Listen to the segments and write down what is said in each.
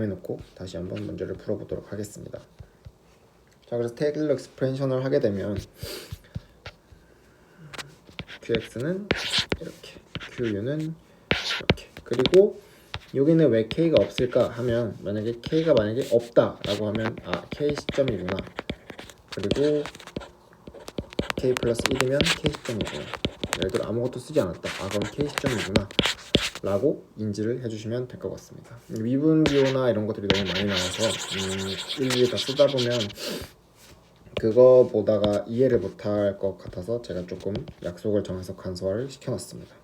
해놓고 다시 한번 문제를 풀어보도록 하겠습니다. 자, 그래서 테일러 익스프레션을 하게 되면 qx는 이렇게, qu는 이렇게. 그리고 여기는 왜 k가 없을까 하면 만약에 k가 없다라고 하면 k 시점이구나. 그리고 k 플러스 1이면 k 시점이구나. 예를 들어 아무것도 쓰지 않았다. 그럼 k 시점이구나 라고 인지를 해주시면 될 것 같습니다. 미분 비호나 이런 것들이 너무 많이 나와서 일일이 다 쓰다 보면 그거 보다가 이해를 못할 것 같아서 제가 조금 약속을 정해서 간소화를 시켜놨습니다.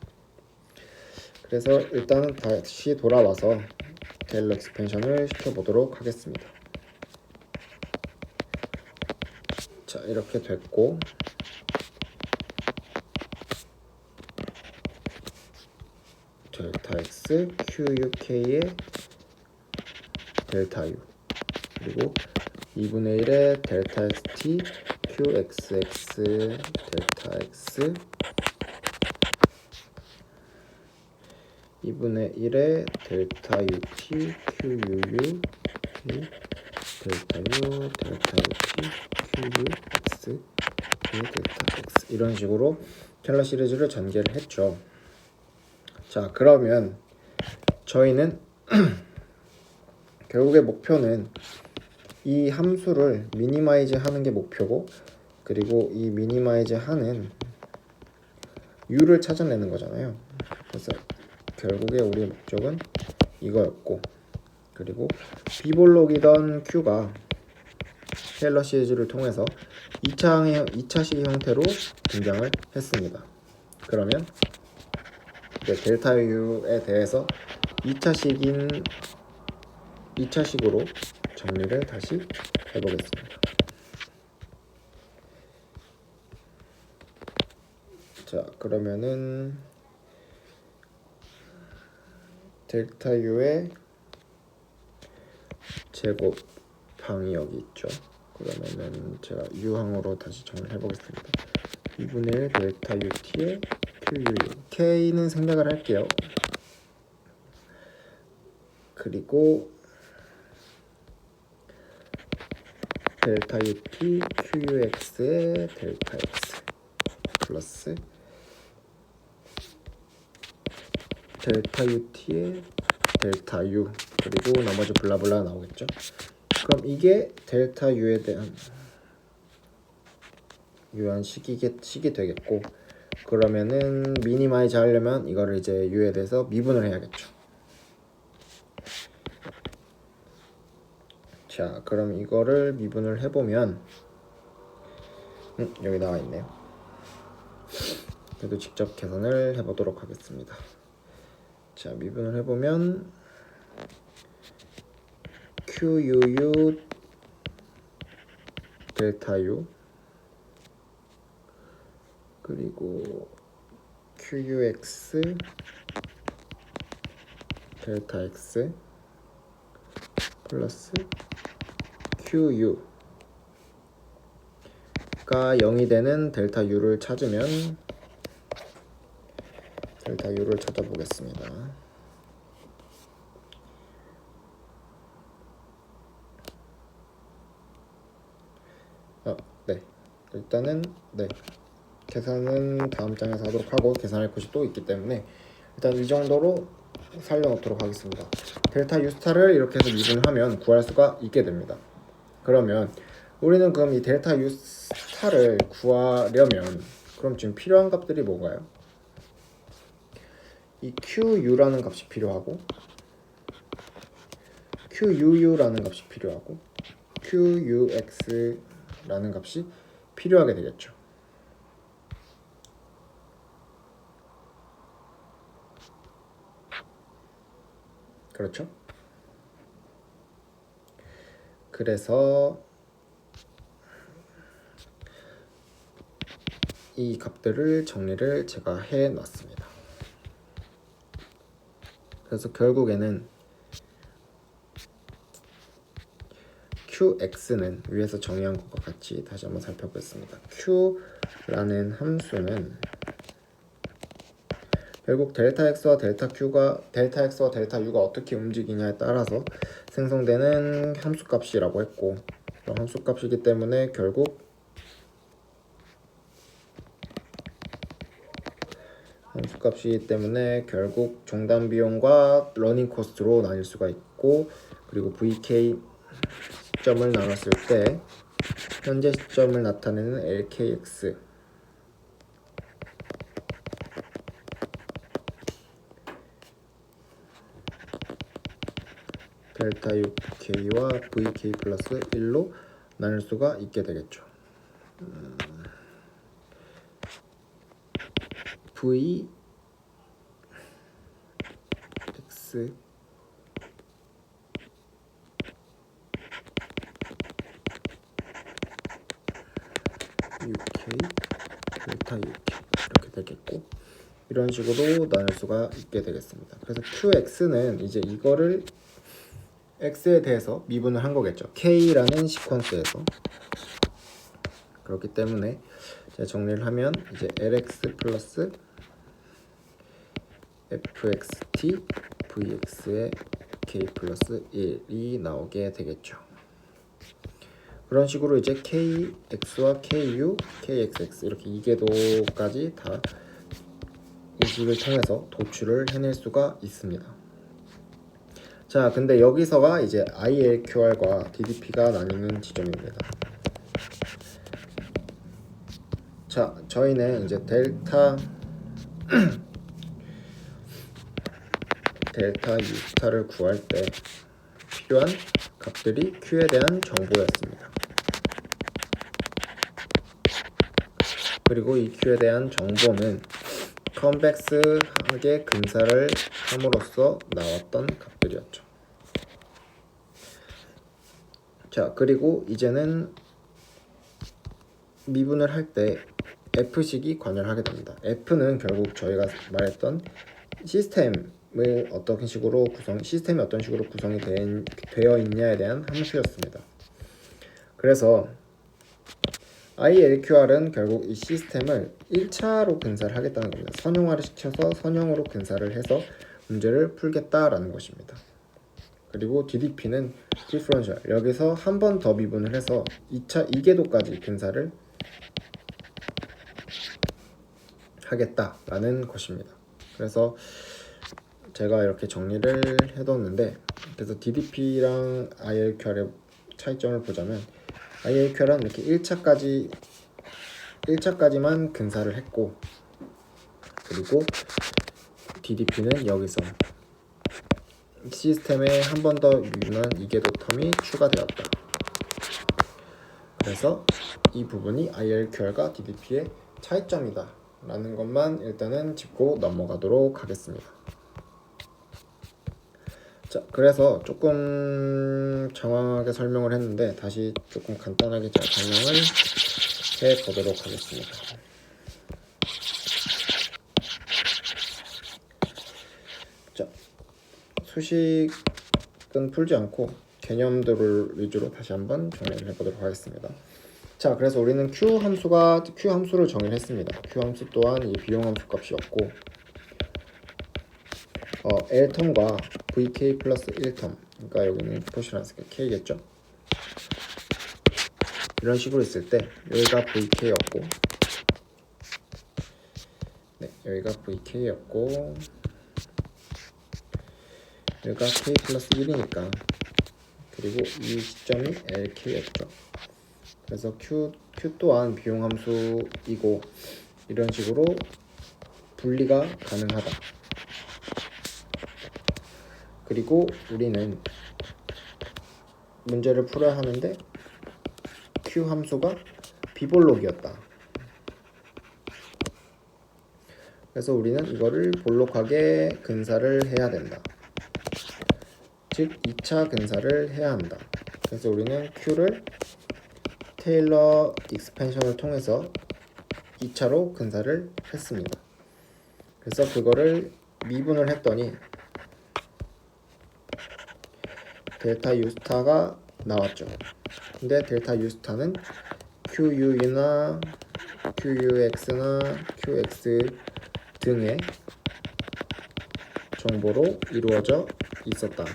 그래서 일단은 다시 돌아와서 테일러 익스펜션을 시켜보도록 하겠습니다. 자, 이렇게 됐고, 델타 x quk의 델타 u 그리고 2분의 1의 델타 xt qxx 델타 x 2분의 1의 델타 ut quu 델타 u 델타 ut qux 델타 x 이런 식으로 텔러 시리즈를 전개를 했죠. 자, 그러면 저희는 결국의 목표는 이 함수를 미니마이즈 하는 게 목표고, 그리고 이 미니마이즈 하는 u를 찾아내는 거잖아요. 그래서 결국에 우리의 목적은 이거였고, 그리고 비볼록이던 q가 테일러 시리즈를 통해서 2차식 형태로 등장을 했습니다. 그러면 델타 u에 대해서 2차식으로 정리를 다시 해보겠습니다. 자, 그러면은 델타 u의 제곱항이 여기 있죠. 그러면은 제가 u항으로 다시 정리를 해보겠습니다. 2분의 1 델타 ut의 quu k는 생략을 할게요. 그리고 델타 ut qux의 델타 x 플러스 델타 ut의 델타 u 그리고 나머지 블라블라 나오겠죠. 그럼 이게 델타 u에 대한 식이 되겠고, 그러면은 미니마이즈 하려면 이거를 이제 u에 대해서 미분을 해야겠죠. 자, 그럼 이거를 미분을 해보면 여기 나와 있네요. 그래도 직접 계산을 해보도록 하겠습니다. 자, 미분을 해보면 quu 델타 u 그리고 qux 델타 x 플러스 qu 가 0이 되는 델타 u를 찾으면 델타 u를 찾아보겠습니다. 네, 일단은 계산은 다음 장에서 하도록 하고, 계산할 것이 또 있기 때문에 일단 이 정도로 살려놓도록 하겠습니다. 델타 u 스타를 이렇게 해서 미분하면 구할 수가 있게 됩니다. 그러면 우리는 그럼 이 델타 u 스타를 구하려면 그럼 지금 필요한 값들이 뭔가요? 이 qu라는 값이 필요하고, quu라는 값이 필요하고, qux라는 값이 필요하게 되겠죠. 그렇죠? 그래서 이 값들을 정리를 제가 해놨습니다. 그래서 결국에는 qx는 위에서 정의한 것과 같이 다시 한번 살펴보겠습니다. q라는 함수는 결국 델타 x와 델타 x와 델타 u가 어떻게 움직이냐에 따라서 생성되는 함수값이라고 했고, 그런 함수값이기 때문에 결국 종단 비용과 러닝 코스트로 나뉠 수가 있고, 그리고 vk 시점을 나눴을 때 현재 시점을 나타내는 lkx 델타 uk와 vk 플러스 1로 나눌 수가 있게 되겠죠. v x uk 델타 uk 이렇게 되겠고, 이런 식으로 나눌 수가 있게 되겠습니다. 그래서 qx는 이제 이거를 x에 대해서 미분을 한 거겠죠. k라는 시퀀스에서. 그렇기 때문에 제가 정리를 하면 이제 lx 플러스 fxt vx의 k 플러스 1이 나오게 되겠죠. 그런 식으로 이제 kx와 ku, kxx 이렇게 이계도까지 다 의식을 통해서 도출을 해낼 수가 있습니다. 자, 근데 여기서가 이제 ILQR과 DDP가 나뉘는 지점입니다. 자, 저희는 이제 델타 U 스타를 구할 때 필요한 값들이 Q에 대한 정보였습니다. 그리고 이 Q에 대한 정보는 컨벡스하게 근사를 함으로써 나왔던 값들이었죠. 자, 그리고 이제는 미분을 할 때 F식이 관여를 하게 됩니다. F는 결국 저희가 말했던 시스템이 어떤 식으로 구성이 되어 있냐에 대한 함수였습니다. 그래서 ILQR은 결국 이 시스템을 1차로 근사를 하겠다는 겁니다. 선형화를 시켜서 선형으로 근사를 해서 문제를 풀겠다라는 것입니다. 그리고 DDP는 디퍼런셜, 여기서 한 번 더 미분을 해서 2차 이계도까지 근사를 하겠다라는 것입니다. 그래서 제가 이렇게 정리를 해뒀는데, 그래서 DDP랑 ILQR의 차이점을 보자면 ILQR은 이렇게 1차까지만 근사를 했고, 그리고 DDP는 여기서 시스템에 한 번 더 유난한 이계도 텀이 추가되었다. 그래서 이 부분이 ILQR과 DDP의 차이점이다 라는 것만 일단은 짚고 넘어가도록 하겠습니다. 자, 그래서 조금 장황하게 설명을 했는데 다시 조금 간단하게 제가 설명을 해보도록 하겠습니다. 자, 수식은 풀지 않고 개념들을 위주로 다시 한번 정리를 해보도록 하겠습니다. 자, 그래서 우리는 Q 함수를 정의를 했습니다. Q 함수 또한 이 비용 함수 값이었고, L텀과 VK 플러스 1텀, 그러니까 여기는 프로포셔널 K겠죠? 이런 식으로 있을 때 여기가 VK였고, 네, 여기가 VK였고, 여기가 K 플러스 1이니까, 그리고 이 시점이 LK였죠. 그래서 Q 또한 비용 함수이고, 이런 식으로 분리가 가능하다. 그리고 우리는 문제를 풀어야 하는데 Q 함수가 비볼록이었다. 그래서 우리는 이거를 볼록하게 근사를 해야 된다. 즉 2차 근사를 해야 한다. 그래서 우리는 Q를 테일러 익스펜션을 통해서 2차로 근사를 했습니다. 그래서 그거를 미분을 했더니 델타 U 스타가 나왔죠. 근데 델타 U 스타는 QU나 QUX나 QX 등의 정보로 이루어져 있었다.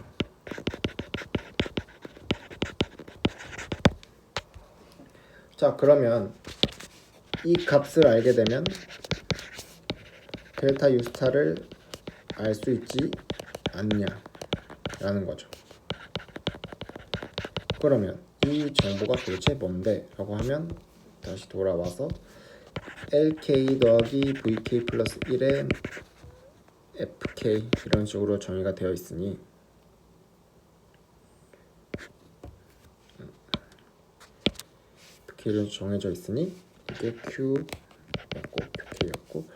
자, 그러면 이 값을 알게 되면 델타 U 스타를 알 수 있지 않냐 라는 거죠. 그러면 이 정보가 도대체 뭔데? 라고 하면 다시 돌아와서 LK 더하기 VK 플러스 1의 FK 이런 식으로 정의가 되어 있으니 FK로 정해져 있으니 이게 Q였고 QK였고,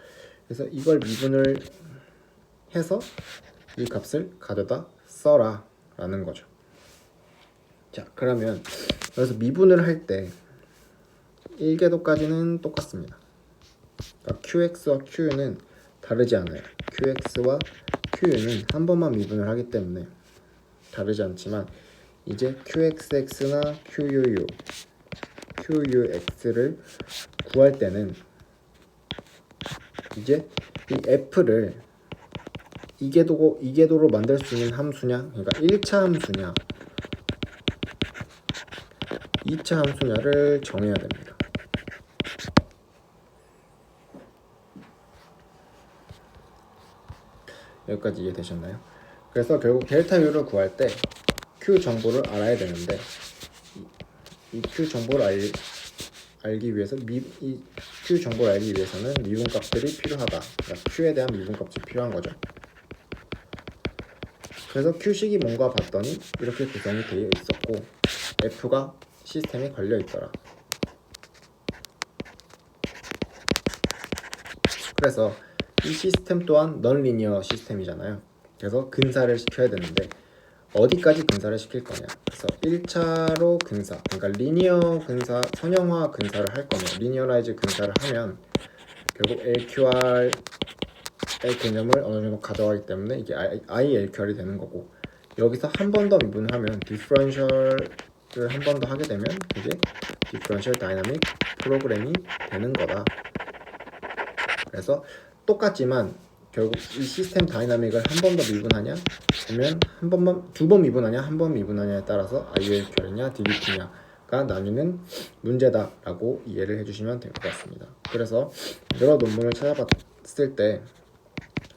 그래서 이걸 미분을 해서 이 값을 가져다 써라 라는 거죠. 자, 그러면 여기서 미분을 할 때 1궤도까지는 똑같습니다. 그러니까 QX와 QU는 다르지 않아요. QX와 QU는 한 번만 미분을 하기 때문에 다르지 않지만, 이제 QXX나 QUX를 구할 때는 이제 이 F를 이궤도로 만들 수 있는 함수냐, 그러니까 1차 함수냐 2차 함수냐를 정해야 됩니다. 여기까지 이해되셨나요? 그래서 결국 델타 U를 구할 때 Q 정보를 알아야 되는데, 이 Q 정보를 알기 위해서 이 Q 정보를 알기 위해서는 미분값들이 필요하다. 그러니까 Q에 대한 미분값이 필요한 거죠. 그래서 Q식이 뭔가 봤더니 이렇게 구성이 되어 있었고 F가 시스템에 걸려 있더라. 그래서 이 시스템 또한 넌리니어 시스템이잖아요. 그래서 근사를 시켜야 되는데 어디까지 근사를 시킬 거냐. 그래서 1차로 근사, 그러니까 리니어 근사, 선형화 근사를 할 거면, 리니어라이즈 근사를 하면 결국 LQR의 개념을 어느 정도 가져가기 때문에 이게 ILQR이 되는 거고, 여기서 한 번 더 미분하면 디퍼런셜을 한 번 더 하게 되면 이게 디퍼런셜 다이나믹 프로그램이 되는 거다. 그래서 똑같지만 결국 이 시스템 다이나믹을 한 번 더 미분하냐, 아니면 두 번 미분하냐, 한 번 미분하냐에 따라서 ILQR이냐 DBT냐가 나뉘는 문제다라고 이해를 해주시면 될 것 같습니다. 그래서 여러 논문을 찾아봤을 때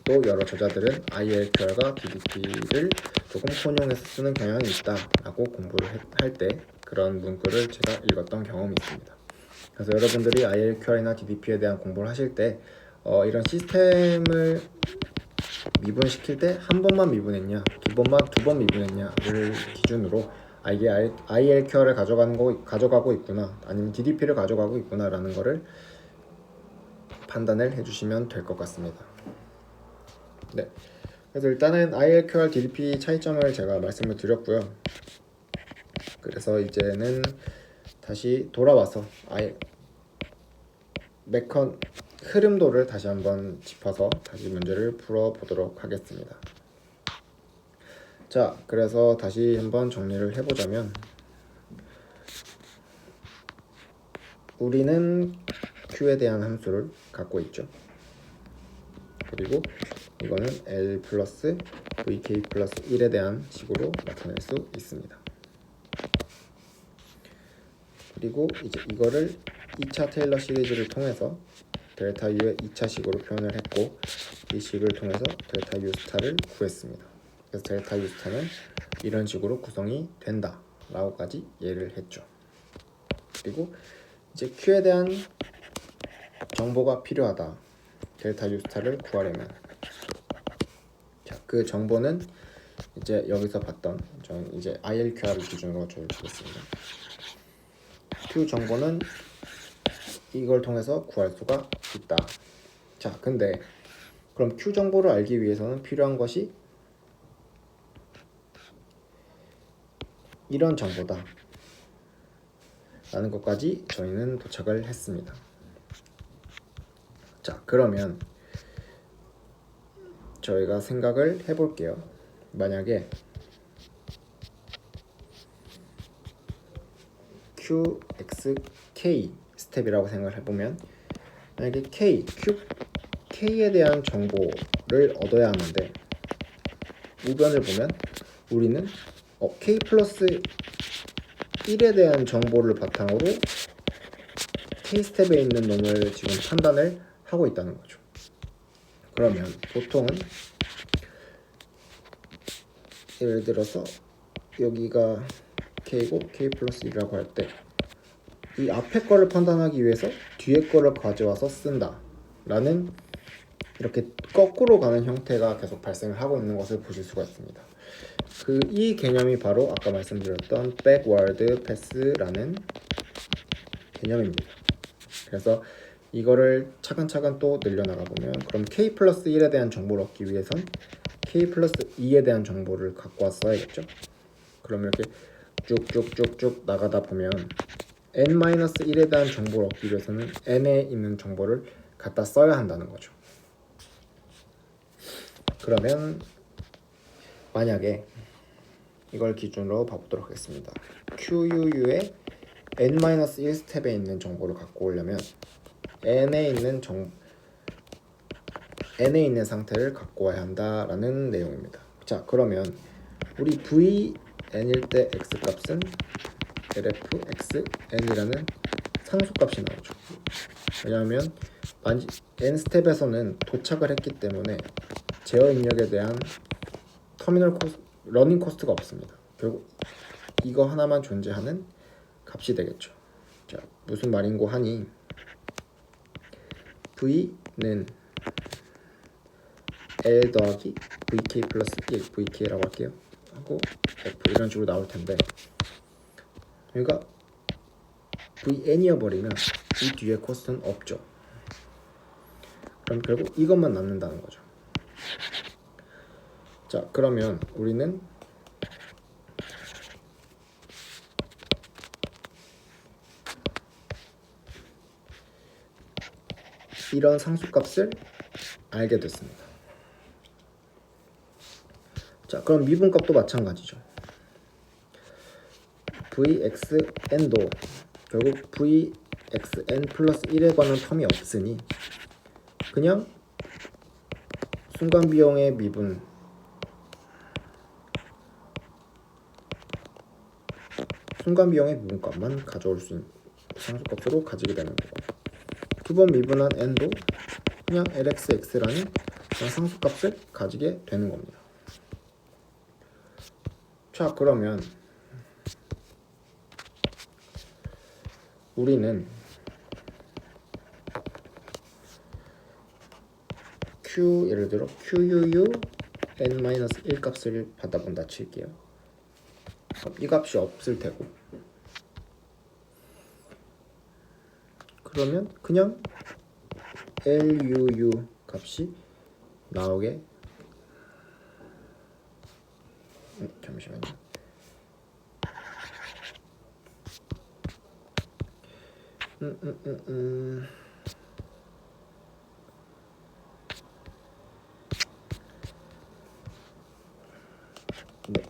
또 여러 저자들은 ILQR과 DBT를 조금 혼용해서 쓰는 경향이 있다라고 공부를 할 때 그런 문구를 제가 읽었던 경험이 있습니다. 그래서 여러분들이 ILQR이나 DBT에 대한 공부를 하실 때 이런 시스템을 미분시킬 때 한 번만 미분했냐, 두 번 미분했냐를 기준으로 이게 ILQR을 가져가고 있구나, 아니면 DDP를 가져가고 있구나라는 거를 판단을 해주시면 될 것 같습니다. 네, 그래서 일단은 ILQR, DDP 차이점을 제가 말씀을 드렸고요. 그래서 이제는 다시 돌아와서 메컨 흐름도를 다시 한번 짚어서 다시 문제를 풀어보도록 하겠습니다. 자, 그래서 다시 한번 정리를 해보자면, 우리는 Q에 대한 함수를 갖고 있죠. 그리고 이거는 L 플러스 VK 플러스 1에 대한 식으로 나타낼 수 있습니다. 그리고 이제 이거를 2차 테일러 시리즈를 통해서 델타 U의 2차 식으로 표현을 했고, 이 식을 통해서 델타 U 스타를 구했습니다. 그래서 델타 U 스타는 이런 식으로 구성이 된다 라고까지 이해를 했죠. 그리고 이제 Q에 대한 정보가 필요하다, 델타 U 스타를 구하려면. 자, 그 정보는 이제 여기서 봤던 이제 ILQR을 기준으로 보겠습니다. Q 정보는 이걸 통해서 구할 수가 있다. 자, 근데 그럼 Q 정보를 알기 위해서는 필요한 것이 이런 정보다 라는 것까지 저희는 도착을 했습니다. 자, 그러면 저희가 생각을 해볼게요. 만약에 QXK 스텝이라고 생각을 해보면, 만약에 K에 대한 정보를 얻어야 하는데 우변을 보면 우리는 k 플러스 1에 대한 정보를 바탕으로 k 스텝에 있는 놈을 지금 판단을 하고 있다는 거죠. 그러면 보통은 예를 들어서 여기가 k고 k 플러스 1이라고 할 때 이 앞에 거를 판단하기 위해서 뒤에 거를 가져와서 쓴다 라는 이렇게 거꾸로 가는 형태가 계속 발생을 하고 있는 것을 보실 수가 있습니다. 이 개념이 바로 아까 말씀드렸던 backward pass라는 개념입니다. 그래서 이거를 차근차근 또 늘려나가 보면 그럼 k 플러스 1에 대한 정보를 얻기 위해선 k 플러스 2에 대한 정보를 갖고 왔어야겠죠. 그럼 이렇게 쭉쭉쭉쭉 나가다 보면 n-1에 대한 정보를 얻기 위해서는 n에 있는 정보를 갖다 써야 한다는 거죠. 그러면 만약에 이걸 기준으로 봐보도록 하겠습니다. QUU의 n-1 스텝에 있는 정보를 갖고 오려면 n에 있는 상태를 갖고 와야 한다라는 내용입니다. 자, 그러면 우리 n일 때 x값은 lfxn이라는 상수값이 나오죠. 왜냐하면 n 스텝에서는 도착을 했기 때문에 제어 입력에 대한 러닝 코스트가 없습니다. 결국 이거 하나만 존재하는 값이 되겠죠. 자, 무슨 말인고 하니 v는 l 더하기 vk 플러스 1 vk라고 할게요. 하고 f 이런 식으로 나올 텐데, 그러니까 vn이어버리면 이 뒤에 코스트는 없죠. 그럼 결국 이것만 남는다는 거죠. 자, 그러면 우리는 이런 상수값을 알게 됐습니다. 자, 그럼 미분값도 마찬가지죠. vxn도 결국 vxn 플러스 1에 관한 텀이 없으니 그냥 순간 비용의 미분 순간 비용의 미분값만 가져올 수 있는 상수값으로 가지게 되는 거고, 두 번 미분한 n도 그냥 lxx라는 상수값을 가지게 되는 겁니다. 자, 그러면 우리는 예를 들어 QUU n-1 값을 받아본다 칠게요. 이 값이 없을 테고, 그러면 그냥 LUU 값이 나오게 잠시만요. 네,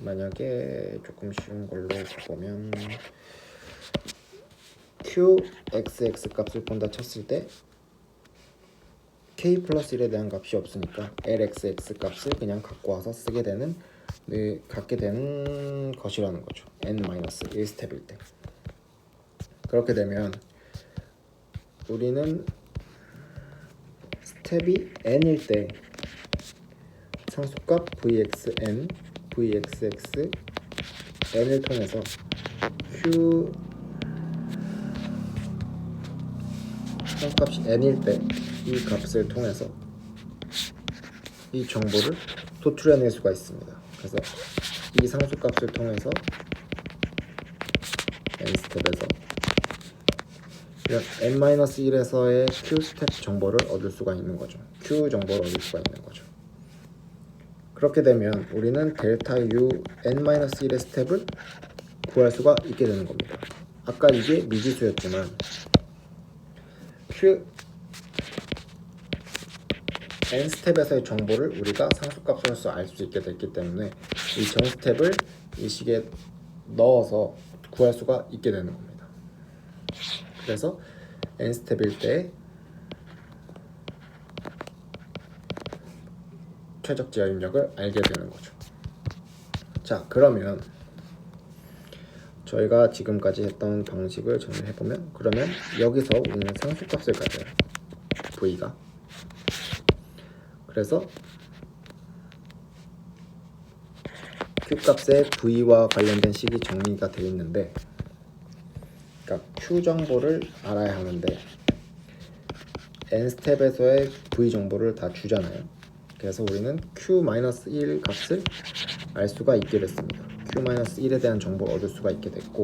만약에 조금 쉬운 걸로 가보면 QXX 값을 본다 쳤을 때 K 플러스 1에 대한 값이 없으니까 LXX 값을 그냥 갖고 와서 쓰게 되는 갖게 되는 것이라는 거죠. n-1 스텝일 때. 그렇게 되면 우리는 스텝이 n일 때 상수값 vxn, vxx, n을 통해서 q 상수값이 n일 때 이 값을 통해서 이 정보를 도출해낼 수가 있습니다. 그래서 이 상수값을 통해서 n 스텝에서 n-1에서의 q 스텝 정보를 얻을 수가 있는 거죠. q 정보를 얻을 수가 있는 거죠. 그렇게 되면 우리는 델타 u n-1의 스텝을 구할 수가 있게 되는 겁니다. 아까 이게 미지수였지만 q n 스텝에서의 정보를 우리가 상수값으로서 알 수 있게 됐기 때문에 이 정 스텝을 이 식에 넣어서 구할 수가 있게 되는 겁니다. 그래서 n 스텝일 때 최적 제어 입력을 알게 되는 거죠. 자, 그러면 저희가 지금까지 했던 방식을 정리해보면, 그러면 여기서 우리는 상수값을 가져요. v가. 그래서 q값의 v와 관련된 식이 정리가 되어 있는데, 그러니까 q 정보를 알아야 하는데 n 스텝에서의 v 정보를 다 주잖아요. 그래서 우리는 q-1 값을 알 수가 있게 됐습니다. q-1에 대한 정보를 얻을 수가 있게 됐고,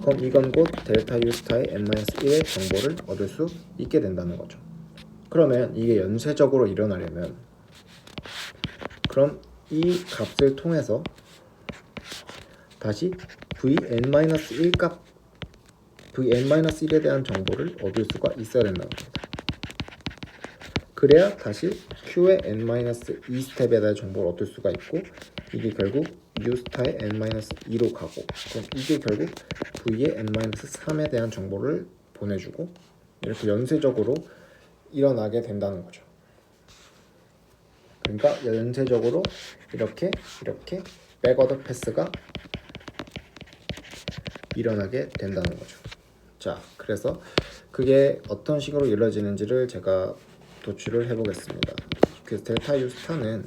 그럼 이건 곧 델타 u 스타의 n-1의 정보를 얻을 수 있게 된다는 거죠. 그러면 이게 연쇄적으로 일어나려면, 그럼 이 값을 통해서 다시 vn-1 값, vn-1에 대한 정보를 얻을 수가 있어야 된다는 겁니다. 그래야 다시 q의 n-2 스텝에 대한 정보를 얻을 수가 있고, 이게 결국 u 스타의 n-2로 가고, 그럼 이게 결국 v의 n-3에 대한 정보를 보내주고, 이렇게 연쇄적으로 일어나게 된다는 거죠. 그러니까 연쇄적으로 이렇게 백오더 패스가 일어나게 된다는 거죠. 자, 그래서 그게 어떤 식으로 이루어지는지를 제가 도출을 해보겠습니다. 그 델타 U 스타는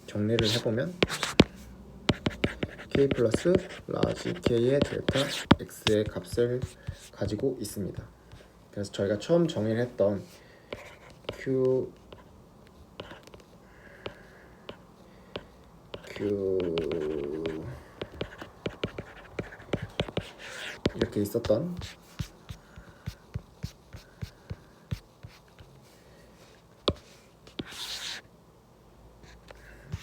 정리를 해보면 k 플러스 라지 k의 델타 x의 값을 가지고 있습니다. 그래서 저희가 처음 정의를 했던 q 이렇게 있었던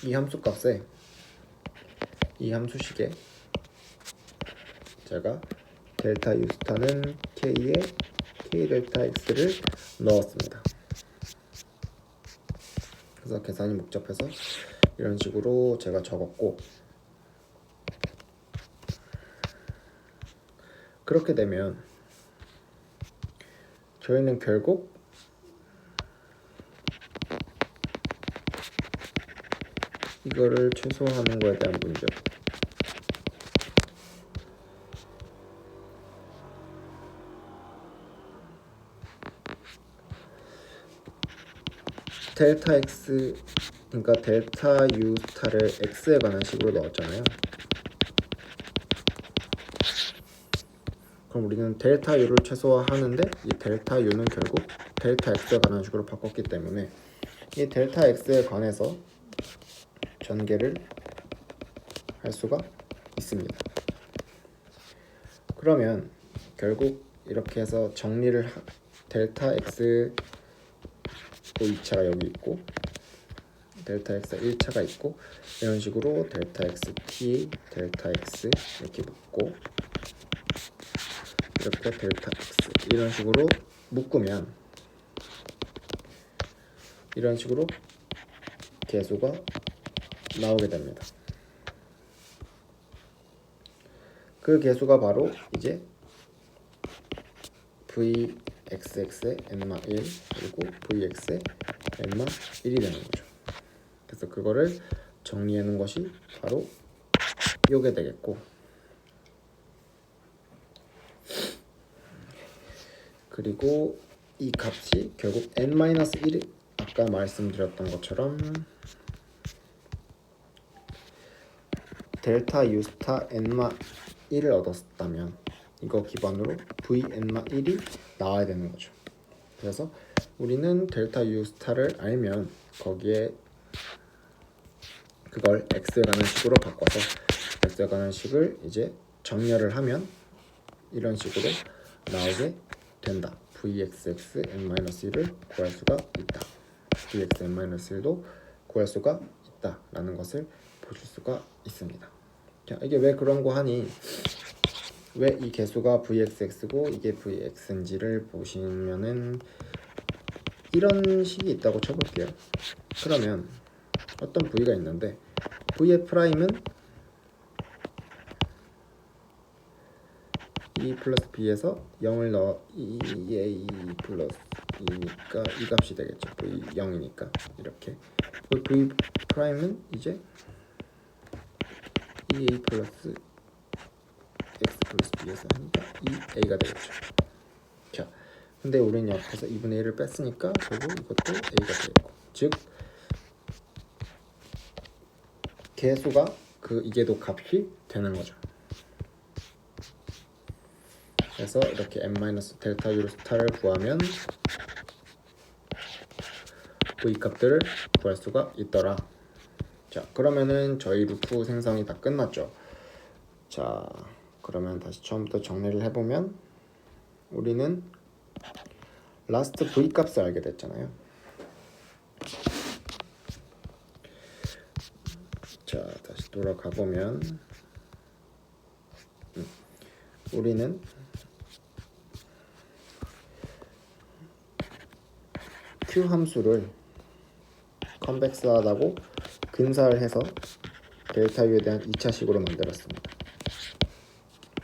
이 함수 값에, 이 함수식에 제가 델타 U 스타는 k에 k 델타 x를 넣었습니다. 그래서 계산이 복잡해서 이런 식으로 제가 적었고, 그렇게 되면 저희는 결국 이거를 최소화하는 거에 대한 문제, 델타 x, 그러니까 델타 U 스타를 x에 관한 식으로 넣었잖아요. 그럼 우리는 델타 U를 최소화하는데, 이 델타 U는 결국 델타 X에 관한 식으로 바꿨기 때문에 이 델타 X에 관해서 전개를 할 수가 있습니다. 그러면 결국 이렇게 해서 정리를 델타 X 2차가 여기 있고, 델타 X가 1차가 있고, 이런 식으로 델타 XT, 델타 X 이렇게 묶고, 이렇게 델타 X 이런 식으로 묶으면 이런 식으로 계수가 나오게 됩니다. 그 계수가 바로 이제 vxx의 n-1 그리고 vx의 n-1이 되는 거죠. 그래서 그거를 정리해 놓은 것이 바로 요게 되겠고, 그리고 이 값이 결국 n-1, 아까 말씀드렸던 것처럼 델타 U 스타 n-1을 얻었다면 이거 기반으로 vn-1이 나와야 되는 거죠. 그래서 우리는 델타 U 스타를 알면 거기에 그걸 x에 관한 식으로 바꿔서 x에 관한 식을 이제 정렬을 하면 이런 식으로 나오게 된다. vxx n-1을 구할 수가 있다. vx n-1도 구할 수가 있다 라는 것을 보실 수가 있습니다. 자, 이게 왜 그런 거 하니, 왜 이 개수가 vxx고 이게 vx인지를 보시면은 이런 식이 있다고 쳐볼게요. 그러면 어떤 v가 있는데, v의 프라임은 e 플러스 b에서 0을 넣어 2a 플러스 2니까 이 값이 되겠죠. v 0이니까 이렇게. v 프라임은 이제 2a 플러스 x 플러스 b에서 하니까 2a가 되겠죠. 자, 근데 우리는 옆에서 2분의 1을 뺐으니까 결국 이것도 a가 되겠고, 즉 개수가 이게도 값이 되는 거죠. 그래서 이렇게 n-델타 U 스타를 구하면 v 값들을 구할 수가 있더라. 자, 그러면은 저희 루프 생성이 다 끝났죠. 자, 그러면 다시 처음부터 정리를 해보면 우리는 라스트 v 값을 알게 됐잖아요. 자, 다시 돌아가 보면 우리는 q 함수를 컨벡스하다고 근사를 해서 델타 U에 대한 2차식으로 만들었습니다.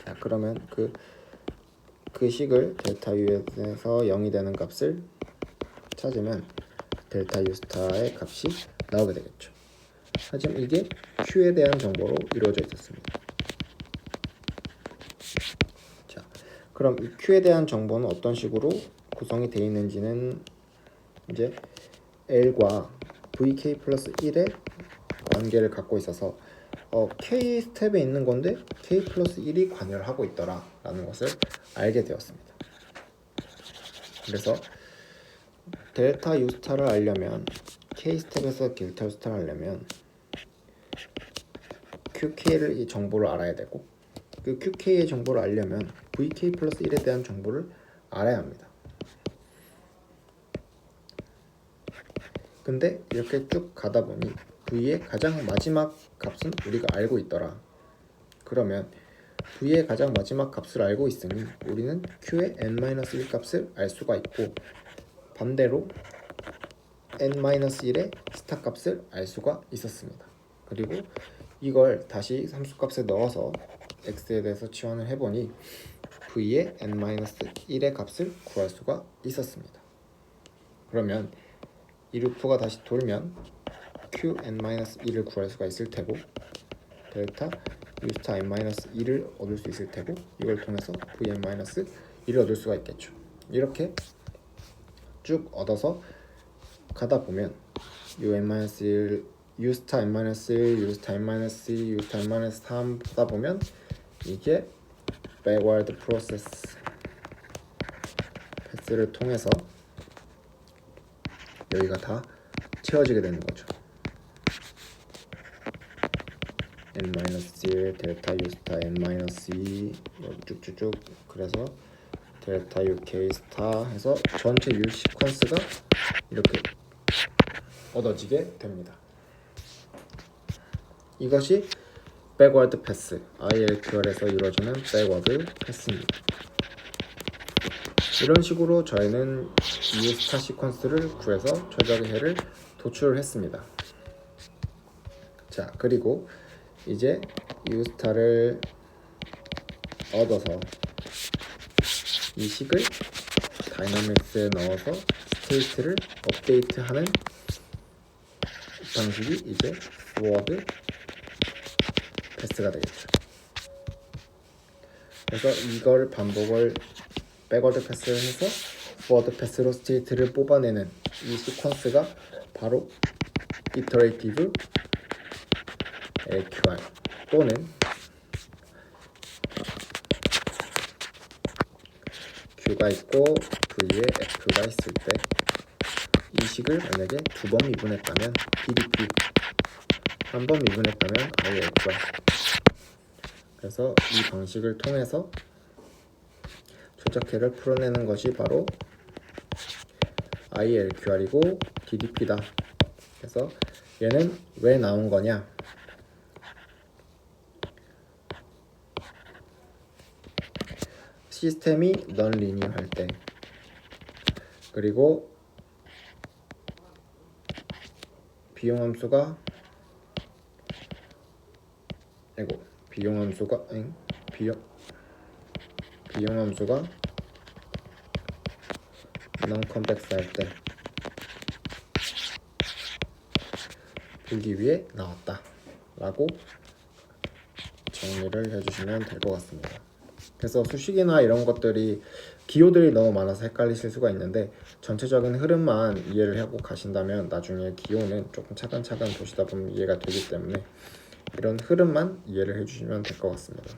자, 그러면 그 식을 델타 U에서 0이 되는 값을 찾으면 델타 U 스타의 값이 나오게 되겠죠. 하지만 이게 Q에 대한 정보로 이루어져 있었습니다. 자, 그럼 이 Q에 대한 정보는 어떤 식으로 구성이 되어 있는지는 이제 L과 VK 플러스 1의 관계를 갖고 있어서 K 스텝에 있는 건데 K 플러스 1이 관여를 하고 있더라 라는 것을 알게 되었습니다. 그래서 델타 U 스타를 알려면 K 스텝에서 델타 U 스타를 알려면 QK를 이 정보를 알아야 되고, 그 QK의 정보를 알려면 VK 플러스 1에 대한 정보를 알아야 합니다. 근데 이렇게 쭉 가다 보니 V의 가장 마지막 값은 우리가 알고 있더라. 그러면 V의 가장 마지막 값을 알고 있으니 우리는 Q의 n-1 값을 알 수가 있고, 반대로 n-1의 스타 값을 알 수가 있었습니다. 그리고 이걸 다시 함수값에 넣어서 x에 대해서 치환을 해보니 v의 n-1의 값을 구할 수가 있었습니다. 그러면 이 루프가 다시 돌면 q n-1을 구할 수가 있을 테고, 델타 u 스타 n-1을 얻을 수 있을 테고, 이걸 통해서 v n-1을 얻을 수가 있겠죠. 이렇게 쭉 얻어서 가다 보면 u n-1, u 스타 n-1, u 스타 n-2, u 스타 n-3 하다 보면 이게 backward process 패스를 통해서 여기가 다 채워지게 되는 거죠. n-1 델타 u 스타 n-2 쭉쭉쭉, 그래서 델타 u k 스타 해서 전체 U 시퀀스가 이렇게 얻어지게 됩니다. 이것이 백워드 패스, ILQR에서 이루어지는 백워드 패스입니다. 이런 식으로 저희는 U 스타 시퀀스를 구해서 최적의 해를 도출을 했습니다. 자, 그리고 이제 U 스타를 얻어서 이 식을 다이나믹스에 넣어서 스테이트를 업데이트하는 방식이 이제 포워드 패스가 되겠죠. 그래서 이걸 반복을 백워드 패스를 해서 포워드 패스로 스테이트를 뽑아내는 이 시퀀스가 바로 이터레이티브 LQR 또는 Q가 있고 V에 F가 있을 때 이 식을 만약에 두 번 미분했다면 DDP, 한 번 미분했다면 ILQR. 그래서 이 방식을 통해서 최적해를 풀어내는 것이 바로 ILQR이고 DDP다. 그래서 얘는 왜 나온 거냐? 시스템이 넌리니어할 때, 그리고 비용함수가 non-convex 할 때 풀기 위해 나왔다 라고 정리를 해주시면 될 것 같습니다. 그래서 수식이나 이런 것들이 기호들이 너무 많아서 헷갈리실 수가 있는데 전체적인 흐름만 이해를 하고 가신다면 나중에 기호는 조금 차근차근 보시다 보면 이해가 되기 때문에 이런 흐름만 이해를 해주시면 될 것 같습니다.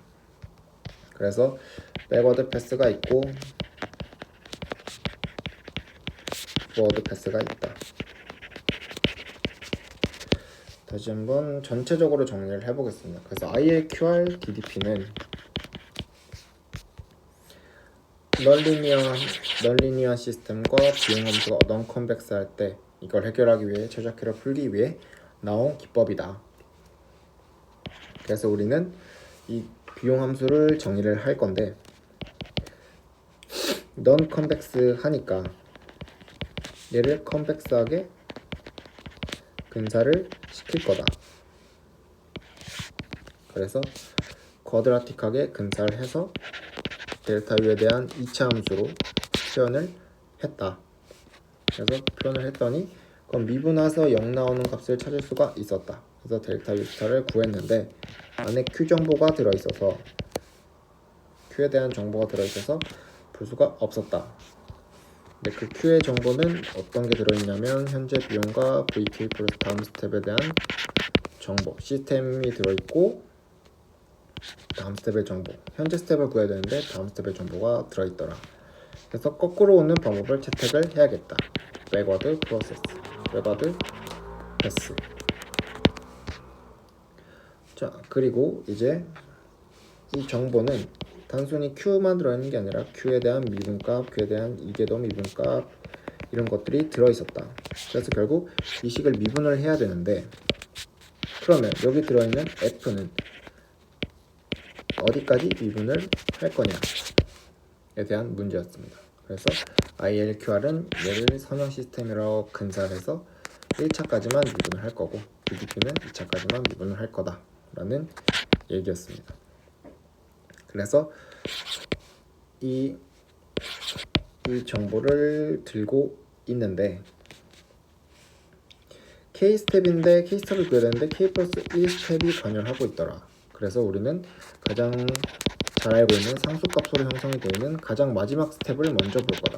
그래서 백워드 패스가 있고 포워드 패스가 있다. 다시 한번 전체적으로 정리를 해보겠습니다. 그래서 ILQR DDP는 널리니어 시스템과 비용 함수가 non-convex 할 때 이걸 해결하기 위해 최적화를 풀기 위해 나온 기법이다. 그래서 우리는 이 비용 함수를 정의를 할 건데 non-convex 하니까 얘를 convex하게 근사를 시킬 거다. 그래서 쿼드라틱하게 근사를 해서 델타 U에 대한 2차 함수로 표현을 했다. 그래서 표현을 했더니 그럼 미분해서 0 나오는 값을 찾을 수가 있었다. 그래서 델타 U 스타를 구했는데 안에 Q 정보가 들어있어서 Q에 대한 정보가 들어있어서 볼 수가 없었다. 근데 그 Q의 정보는 어떤 게 들어있냐면 현재 비용과 VK 플러스 다음 스텝에 대한 정보, 시스템이 들어있고 다음 스텝의 정보, 현재 스텝을 구해야 되는데 다음 스텝의 정보가 들어있더라. 그래서 거꾸로 오는 방법을 채택을 해야겠다. 백워드 프로세스, 백워드 패스. 자, 그리고 이제 이 정보는 단순히 Q만 들어있는 게 아니라 Q에 대한 미분값, Q에 대한 이계도 미분값 이런 것들이 들어있었다. 그래서 결국 이 식을 미분을 해야 되는데 그러면 여기 들어있는 F는 어디까지 미분을 할 거냐에 대한 문제였습니다. 그래서 ILQR은 얘를 선형 시스템이라고 근사해서 1차까지만 미분을 할 거고 DDP는 2차까지만 미분을 할 거다 라는 얘기였습니다. 그래서 이 정보를 들고 있는데 K스텝인데 K스텝을 구해야 되는데 K 플러스 1스텝이 관여를 하고 있더라. 그래서 우리는 가장 잘 알고 있는 상수값으로 형성이 되어 있는 가장 마지막 스텝을 먼저 볼 거다.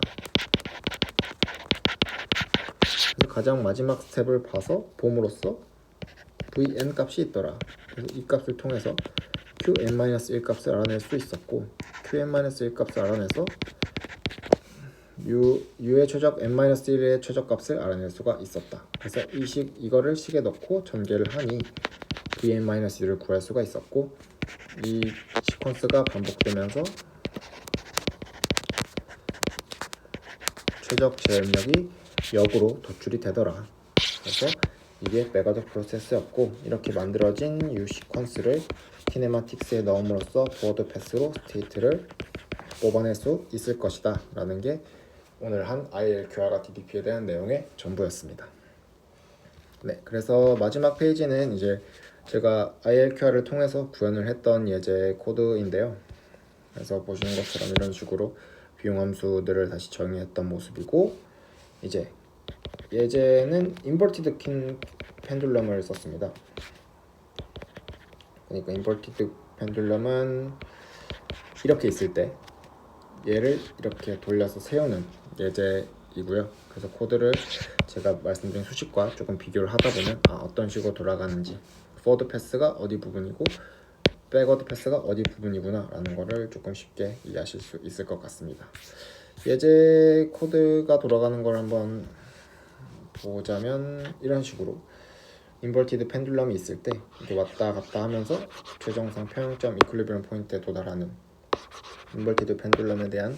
그래서 가장 마지막 스텝을 봐서 봄으로써 vn 값이 있더라. 그래서 이 값을 통해서 qn-1 값을 알아낼 수 있었고 qn-1 값을 알아내서 u의 최적 n-1의 최적 값을 알아낼 수가 있었다. 그래서 이거를 식에 넣고 전개를 하니 vn-1를 구할 수가 있었고 이 시퀀스가 반복되면서 최적 제압력이 역으로 도출이 되더라. 그래서 이게 백워드 프로세스였고 이렇게 만들어진 이 시퀀스를 키네마틱스에 넣음으로써 포워드 패스로 스테이트를 뽑아낼 수 있을 것이다 라는 게 오늘 한 ILQR과 DDP에 대한 내용의 전부였습니다. 네, 그래서 마지막 페이지는 이제 제가 ILQR을 통해서 구현을 했던 예제 코드인데요. 그래서 보시는 것처럼 이런 식으로 비용 함수들을 다시 정의했던 모습이고 이제 예제는 인버티드 펜듈럼을 썼습니다. 그러니까 인버티드 펜듈럼은 이렇게 있을 때 얘를 이렇게 돌려서 세우는 예제이고요. 그래서 코드를 제가 말씀드린 수식과 조금 비교를 하다 보면 어떤 식으로 돌아가는지 포워드 패스가 어디 부분이고 백워드 패스가 어디 부분이구나 라는 거를 조금 쉽게 이해하실 수 있을 것 같습니다. 예제 코드가 돌아가는 걸 한번 보자면 이런 식으로 인버티드 펜듈럼이 있을 때 이렇게 왔다 갔다 하면서 최종상 평형점 이퀄리브리엄 포인트에 도달하는 인버티드 펜듈럼에 대한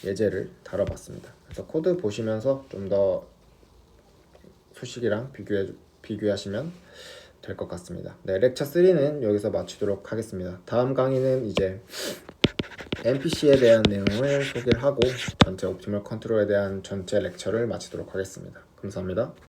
예제를 다뤄봤습니다. 그래서 코드 보시면서 좀 더 수식이랑 비교하시면 될 것 같습니다. 네, 렉처 3는 여기서 마치도록 하겠습니다. 다음 강의는 이제 MPC에 대한 내용을 소개를 하고 전체 옵티멀 컨트롤에 대한 전체 렉처를 마치도록 하겠습니다. 감사합니다.